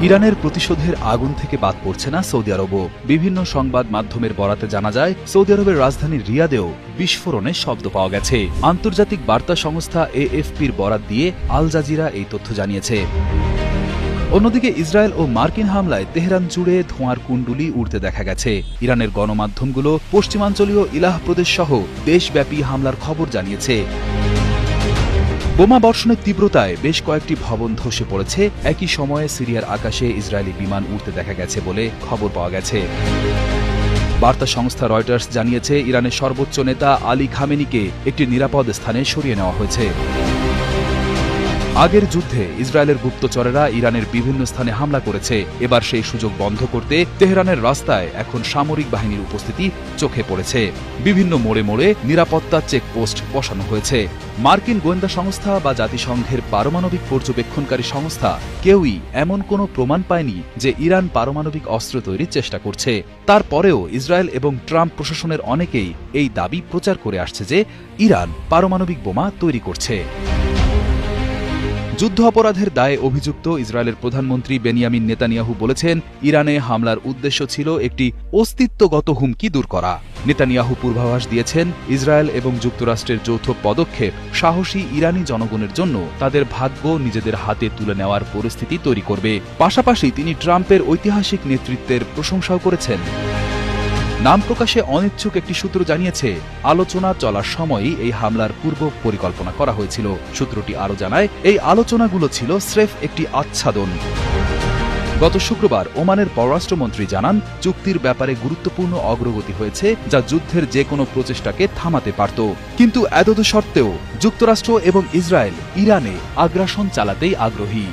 ইরানের প্রতিশোধের আগুন থেকে বাদ পড়ছে না সৌদি আরবও। বিভিন্ন সংবাদ মাধ্যমের বরাতে জানা যায়, সৌদি আরবের রাজধানী রিয়াদেও বিস্ফোরণের শব্দ পাওয়া গেছে। আন্তর্জাতিক বার্তা সংস্থা এএফপির বরাত দিয়ে আল জাজিরা এই তথ্য জানিয়েছে। অন্যদিকে ইসরায়েল ও মার্কিন হামলায় তেহরান জুড়ে ধোঁয়ার কুণ্ডুলি উড়তে দেখা গেছে। ইরানের গণমাধ্যমগুলো পশ্চিমাঞ্চলীয় ইলাহ প্রদেশ সহ দেশব্যাপী হামলার খবর জানিয়েছে। বোমা বর্ষণের তীব্রতায় বেশ কয়েকটি ভবন ধসে পড়েছে। একই সময়ে সিরিয়ার আকাশে ইসরায়েলি বিমান উড়তে দেখা গেছে বলে খবর পাওয়া গেছে। বার্তা সংস্থা রয়টার্স জানিয়েছে, ইরানের সর্বোচ্চ নেতা আলী খামেনিকে একটি নিরাপদ স্থানে সরিয়ে নেওয়া হয়েছে। আগের যুদ্ধে ইসরায়েলের গুপ্তচরেরা ইরানের বিভিন্ন স্থানে হামলা করেছে। এবার সেই সুযোগ বন্ধ করতে তেহরানের রাস্তায় এখন সামরিক বাহিনীর উপস্থিতি চোখে পড়েছে। বিভিন্ন মোড়ে মোড়ে নিরাপত্তা চেকপোস্ট বসানো হয়েছে। মার্কিন গোয়েন্দা সংস্থা বা জাতিসংঘের পারমাণবিক পর্যবেক্ষণকারী সংস্থা কেউই এমন কোনো প্রমাণ পায়নি যে ইরান পারমাণবিক অস্ত্র তৈরির চেষ্টা করছে। তারপরেও ইসরায়েল এবং ট্রাম্প প্রশাসনের অনেকেই এই দাবি প্রচার করে আসছে যে ইরান পারমাণবিক বোমা তৈরি করছে। যুদ্ধ অপরাধের দায়ে অভিযুক্ত ইসরায়েলের প্রধানমন্ত্রী বেনিয়ামিন নেতানিয়াহু বলেছেন, ইরানে হামলার উদ্দেশ্য ছিল একটি অস্তিত্বগত হুমকি দূর করা। নেতানিয়াহু পূর্বাভাস দিয়েছেন, ইসরায়েল এবং যুক্তরাষ্ট্রের যৌথ পদক্ষেপ সাহসী ইরানি জনগণের জন্য তাদের ভাগ্য নিজেদের হাতে তুলে নেওয়ার পরিস্থিতি তৈরি করবে। পাশাপাশি তিনি ট্রাম্পের ঐতিহাসিক নেতৃত্বের প্রশংসাও করেছেন। নাম প্রকাশে অনিচ্ছুক একটি সূত্র জানিয়েছে, আলোচনা চলার সময়ই এই হামলার পূর্ব পরিকল্পনা করা হয়েছিল। সূত্রটি আরও জানায়, এই আলোচনাগুলো ছিল স্রেফ একটি আচ্ছাদন। গত শুক্রবার ওমানের পররাষ্ট্রমন্ত্রী জানান, চুক্তির ব্যাপারে গুরুত্বপূর্ণ অগ্রগতি হয়েছে, যা যুদ্ধের যে কোনো প্রচেষ্টাকে থামাতে পারত। কিন্তু এতদ সত্ত্বেও যুক্তরাষ্ট্র এবং ইসরায়েল ইরানে আগ্রাসন চালাতেই আগ্রহী।